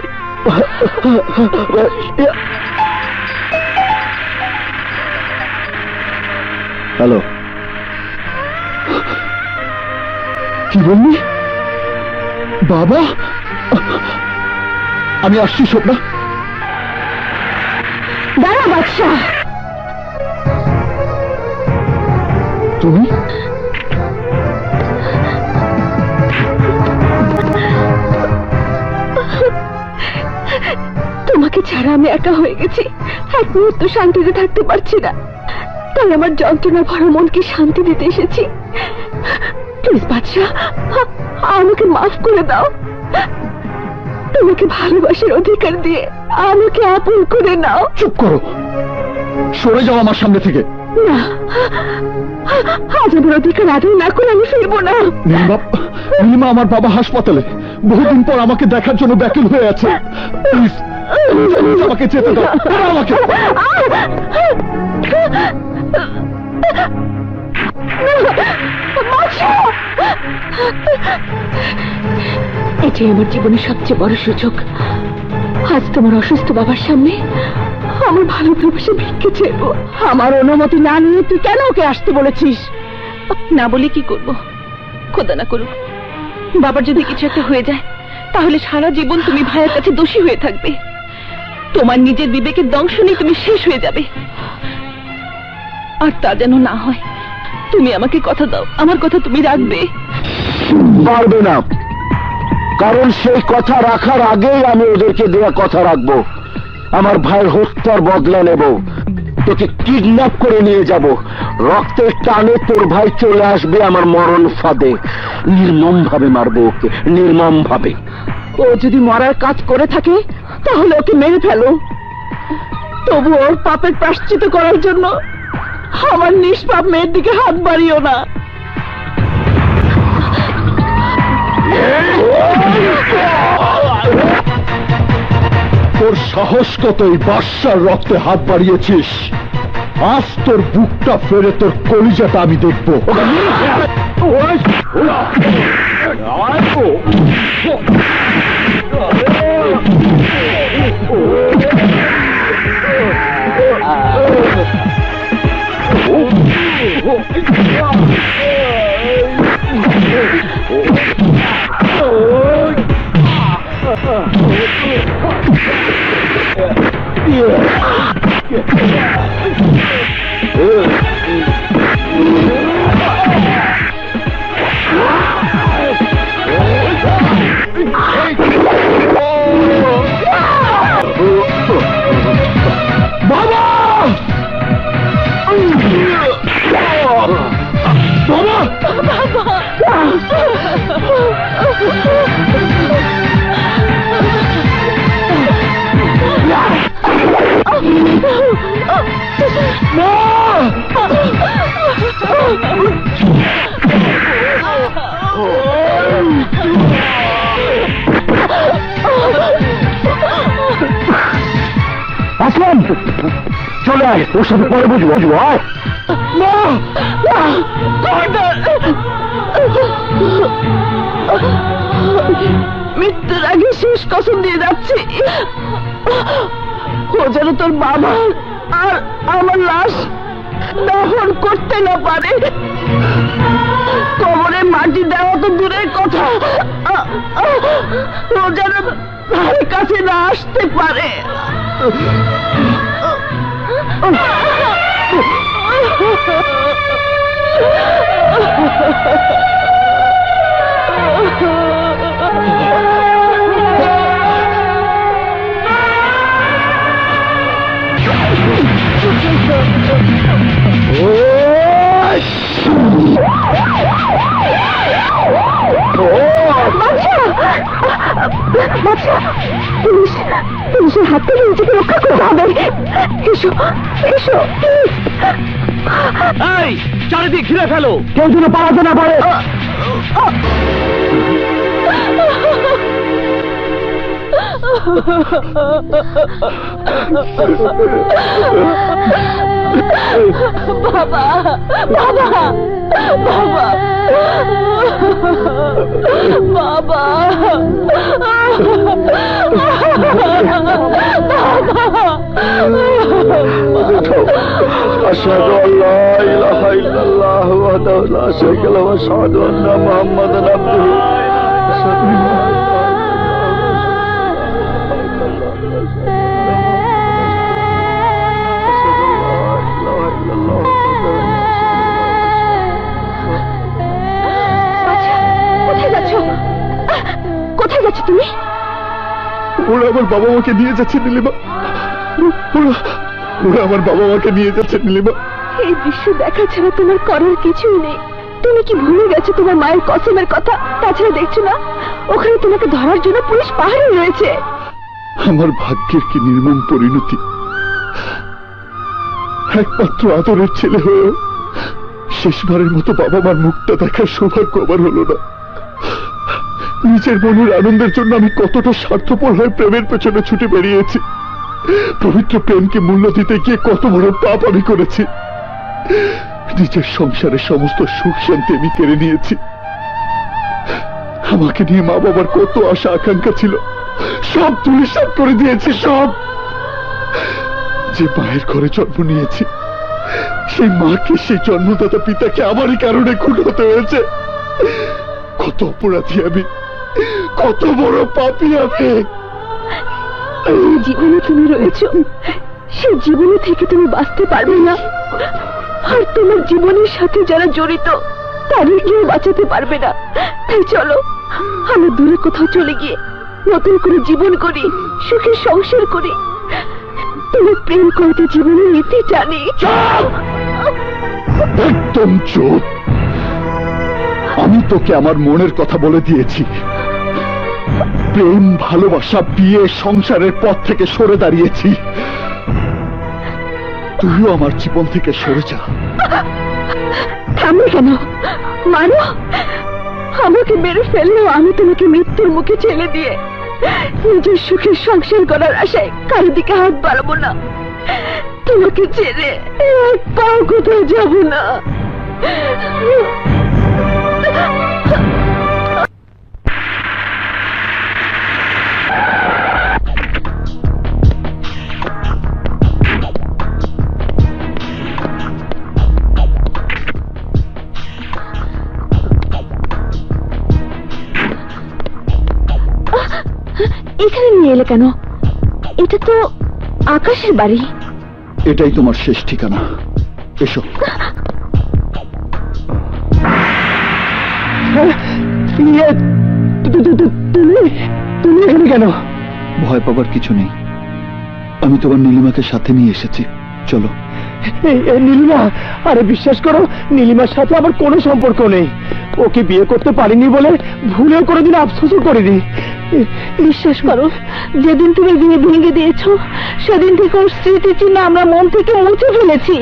হ্যালো, কি বললি? বাবা, আমি আসছি স্বপ্না। দাঁড়া বাদশা, তুমি? তোমাকে ছাড়া আমি একা হয়ে গেছি, এক মুহূর্ত শান্তিতে থাকতে পারছি না, তাই আমার যন্ত্রণা ভরা মনকে শান্তি দিতে এসেছি। প্লিজ বাদশা, আমাকে মাফ করে দাও। তোমাকে ভালোবাসার অধিকার দিয়ে আমাকে আপন করে নাও। চুপ করো, সরে যাও আমার সামনে থেকে। না, আজ আমার অধিকার আদায় না করে আমি ফিরবো না। নীলিমা, আমার বাবা হাসপাতালে, বহুদিন পর আমাকে দেখার জন্য ব্যাকুল হয়ে আছে। প্লিজ আমাকে যেতে দাও, আমাকে। এটাই আমার জীবনের সবচেয়ে বড় সুযোগ। আজ তোমার অসুস্থ বাবার সামনে আমার ভালো প্রবেশে ভিক্ষে চাইবো। আমার অনুমতি না নিয়ে তুই কেন ওকে আসতে বলেছিস? না বলে কি করব? খোদা না করুক বাবার যদি কিছু একটা হয়ে যায়, তাহলে সারা জীবন তুমি ভাইয়ের কাছে দোষী হয়ে থাকবে। তোমার নিজের বিবেকের দংশনে তুমি শেষ হয়ে যাবে। আর তা যেন না হয়। তুমি আমাকে কথা দাও, আমার কথা তুমি রাখবে। পারবে না, কারণ সেই কথা রাখার আগেই আমি ওদেরকে দেওয়া কথা রাখবো। আমার ভাইয়ের হত্যার বদলা নেব, তোকে কিডন্যাপ করে নিয়ে যাব, রক্তের টানে তোর ভাই চলে আসবে আমার মরণ ফাঁদে। নির্মম ভাবে মারবো ওকে, নির্মম ভাবে। ও যদি মরার কাজ করে থাকে তাহলে ওকে মেরে ফেলো, তবু ওর পাপের প্রায়শ্চিত্ত করার জন্য আমার নিষ্পাপ মেয়ের দিকে হাত বাড়িও না। তোর সাহস কত এই বাদশার রক্তে হাত বাড়িয়েছিস? আজ তোর বুকটা ফেরে তোর কলিজাটা আমি দেখবো। আসলাম, চলে আয়, ওর সাথে পরে বুঝবো। আয় মৃত্যুর আগে শেষ কসম দিয়ে যাচ্ছি, ও যেন তোর বাবা আর আমার লাশ দহন করতে না পারে। কবরে মাটি দেওয়া তো দূরের কথা, ও যেন ধারে কাছে না আসতে পারে। পুলিশের হাত থেকে নিজেকে রক্ষা করতে হবে। এসো এসো, চারিদিক ঘিরে ফেলো, কেউ যেন পালাতে না পারে। বাবা বাবা বাবা বাবা أشهد أن لا إله إلا الله وحده لا شريك له وأشهد أن محمدا عبده কোথায় যাচ্ছ? কোথায় যাচ্ছ তুমি? ওরা আমার বাবা মাকে নিয়ে যাচ্ছে নীলিমা, ওরা আমার বাবা মাকে নিয়ে যাচ্ছে নীলিমা। এই দৃশ্য দেখা ছাড়া তোমার করার কিছুই নেই। তুমি কি ভুলে গেছো তোমার মায়ের কসমের কথা? তাছাড়া দেখছো না ওখানে তোমাকে ধরার জন্য পুলিশ পাহাড়ে রয়েছে। আমার ভাগ্যের কি নির্মম পরিণতি! একমাত্র আদরের ছেলে হয়েও শেষবারের মতো বাবা মার মুখটা দেখার সৌভাগ্য আমার হলো না। নিজের মনের আনন্দের জন্য আমি কতটা স্বার্থপর হয়ে প্রেমের পেছনে ছুটে বেরিয়েছি। পবিত্র প্রেমকে মূল্য দিতে গিয়ে কত বড় পাপ আমি করেছি। নিজের সংসারের সমস্ত সুখ শান্তি আমি কেড়ে নিয়েছি। আমাকে নিয়ে মা বাবার কত আশা আকাঙ্ক্ষা ছিল, সব ধূলিসাৎ করে দিয়েছি। সব যে মায়ের ঘরে জন্ম নিয়েছি, সেই মাকে, সেই জন্মদাতা পিতাকে আমারই কারণে খুন হতে হয়েছে। কত অপরাধী আমি, কত বড় পাপী আমি। জীবনে তুমি রয়েছো, সেই জীবনে থেকে তুমি বাঁচতে পারবে না। আর তোমার জীবনের সাথে যারা জড়িত তাদের কেউ বাঁচাতে পারবে না। তাই চলো আমরা দূরে কোথাও চলে গিয়ে নতুন করে জীবন করি, সুখের সংসার করি। তুমি প্রেম করতে জীবনের নীতি জানি। একদম চুপ। আমি তোকে আমার মনের কথা বলে দিয়েছি। প্রেম, ভালোবাসা, বিয়ে, সংসারের পথ থেকে সরে দাঁড়িয়েছি। তুইও আমার জীবন থেকে সরে যা। থামো কেন? মারো, আমাকে মেরে ফেললেও আমি তোমাকে মৃত্যুর মুখে ঠেলে দিয়ে নিজের সুখের সংসার করার আশায় কারো দিকে হাত বাড়াবো না। তোমাকে ছেড়ে এক পাও কোথাও যাবো না। এখানে নিয়ে এলে কেন? এটা তো আকাশের বাড়ি। এটাই তোমার শেষ ঠিকানা। এসো। তুমি এখানে কেন? ভয় পাবার কিছু নেই, আমি তোমার নীলিমাকে সাথে নিয়ে এসেছি। চলো। নীলিমা? আরে বিশ্বাস করো, নীলিমার সাথে আমার কোনো সম্পর্ক নেই। ওকে বিয়ে করতে পারিনি বলে ভুলেও কোনোদিন আফসোসও করিনি। বিশ্বাস করো, যেদিন তুমি বিয়ে ভেঙে দিয়েছো সেদিন থেকে ওর স্মৃতি চিহ্ন আমরা মন থেকে মুছে ফেলেছি।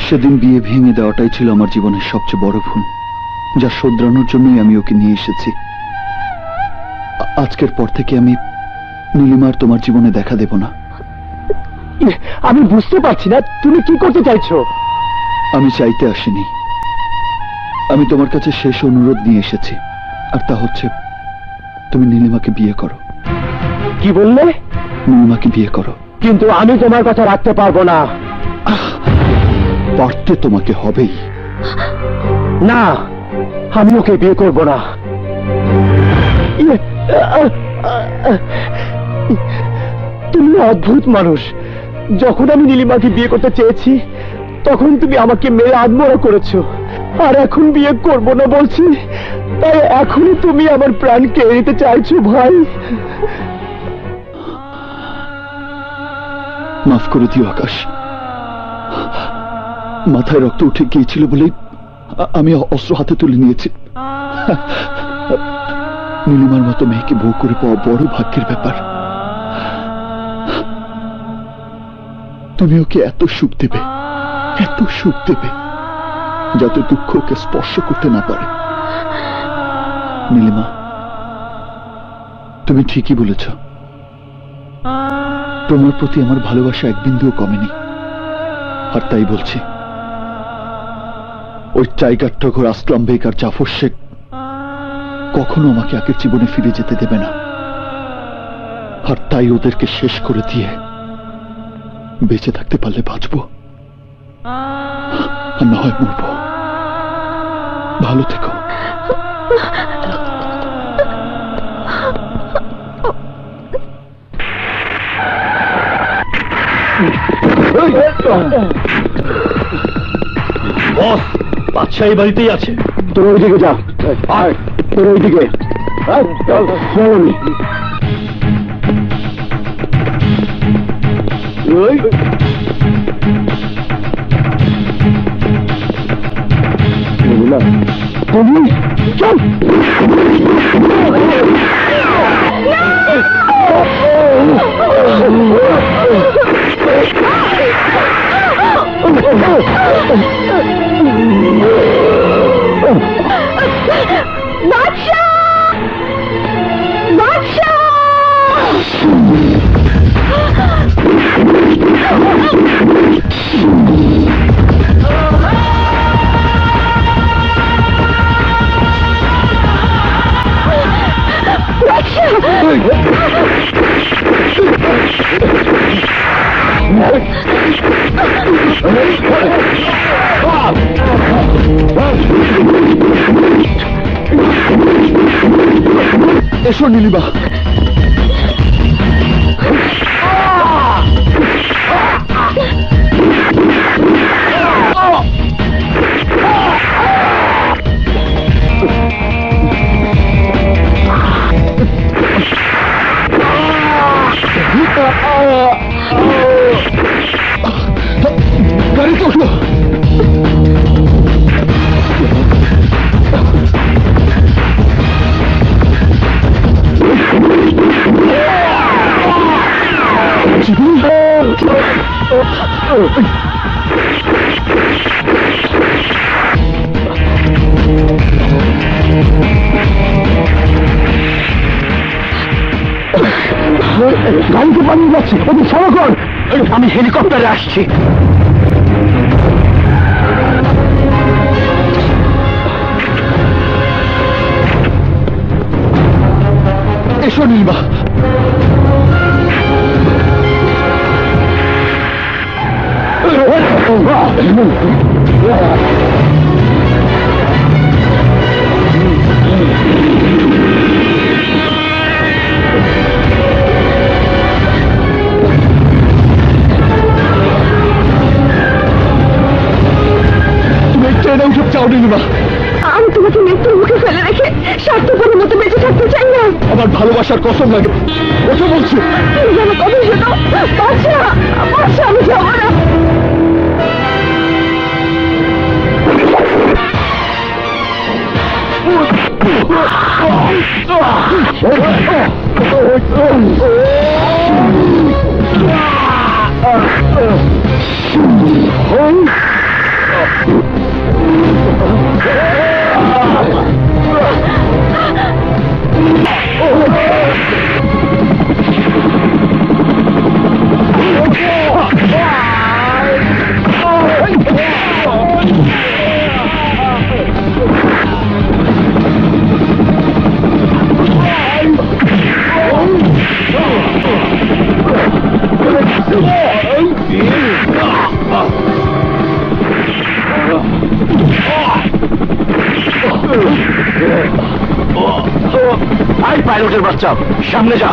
সেদিন বিয়ে ভেঙে দেওয়াটাই ছিল আমার জীবনের সবচেয়ে বড় ভুল, যা শোধরানোর জন্যই আমি ওকে নিয়ে এসেছি। আজকের পর থেকে আমি নীলিমার তোমার জীবনে দেখা দেব না। আমি বুঝতে পারছি না তুমি কি করতে চাইছো। আমি চাইতে আসিনি, আমি তোমার কাছে শেষ অনুরোধ নিয়ে এসেছি, আর তা হচ্ছে তুমি নীলিমাকে বিয়ে করো। কি বললে? নীলিমাকে বিয়ে করো। কিন্তু আমি তোমার কথা রাখতে পারবো না। পারতে তোমাকে হবেই। না, আমি ওকে বিয়ে করব না। তুমি অদ্ভুত মানুষ। যখন আমি নীলিমাকে বিয়ে করতে চেয়েছি তখন তুমি আমাকে মেরে আত্মহত্যা করেছো, আর এখন বিয়ে করব না বলছি, তাই এখনই তুমি আমার প্রাণ কেড়ে নিতে চাইছো ভাই। মাফ করে দিও আকাশ, মাথায় রক্ত উঠে গিয়েছিল বলেই আমি অস্ত্র হাতে তুলে নিয়েছি। নীলিমার মতো মেয়েকে বউ করে পাওয়া বড় ভাগ্যের ব্যাপার। তুমি ওকে এত সুখ দেবে, এত সুখ দেবে যাতে দুঃখকে স্পর্শ করতে না পারে। নীলিমা, তুমি ঠিকই বলেছ, তোমার প্রতি আমার ভালোবাসা এক বিন্দুও কমেনি। আর তাই বলছি, ওই টাইগার টগর, আসলাম বেগ আর জাফর শেখ কখনো আমাকে আগের জীবনে ফিরে যেতে দেবে না। আর তাই ওদেরকে শেষ করে দিয়ে বেঁচে থাকতে পারলে বাঁচবো, আর না হয় মরবো। ভালো থেকো। বস, বাদশাহ এই বাড়িতেই আছে। তোর ওইদিকে যা, আয় তোর ওইদিকে। তুমি চল। এসো নীলিমা। গাড়িতে ওঠো। গাড়িতে পালিয়ে যাচ্ছে, ওদের সরো কর। আমি হেলিকপ্টারে আসছি। এসো নীলিমা। তুমি ট্রেনে উঠে চাও নীলিমা। আমি তোমাকে মৃত্যুর মুখে ফেলে রেখে স্বার্থপরের মতো বেঁচে থাকতে চাই না। আমার ভালোবাসার কসম লাগে, ওঠো বলছি। তুমি যেন কবে শোনো, বাদশা, বাদশা, আমি যাবো না। আই পাইলটের বাচ্চা, সামনে যা।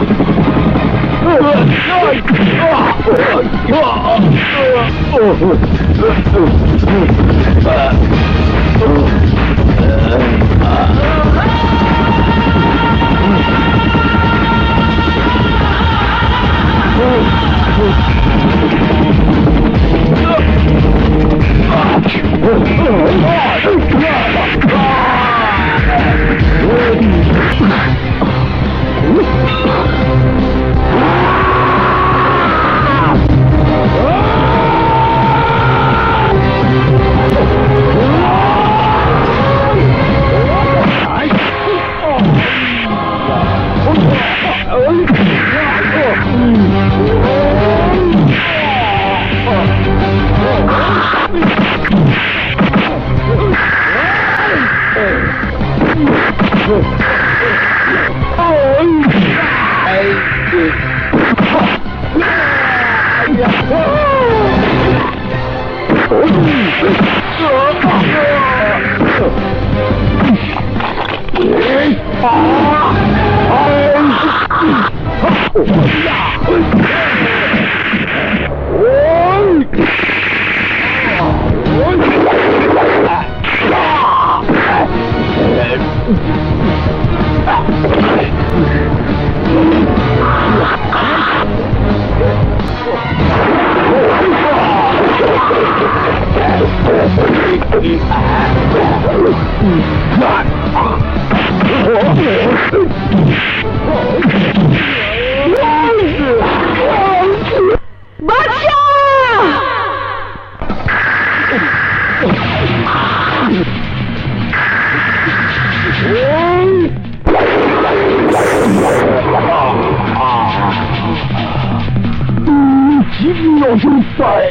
নজর পায়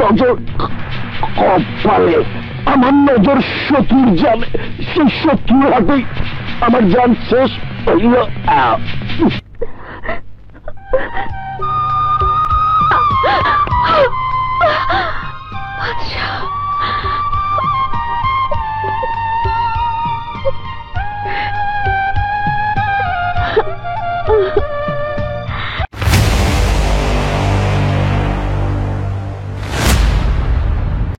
নজর কপালে আমার নজর শত্রুর জানে সেই শত্রুর হাতেই আমার জান শেষ হইল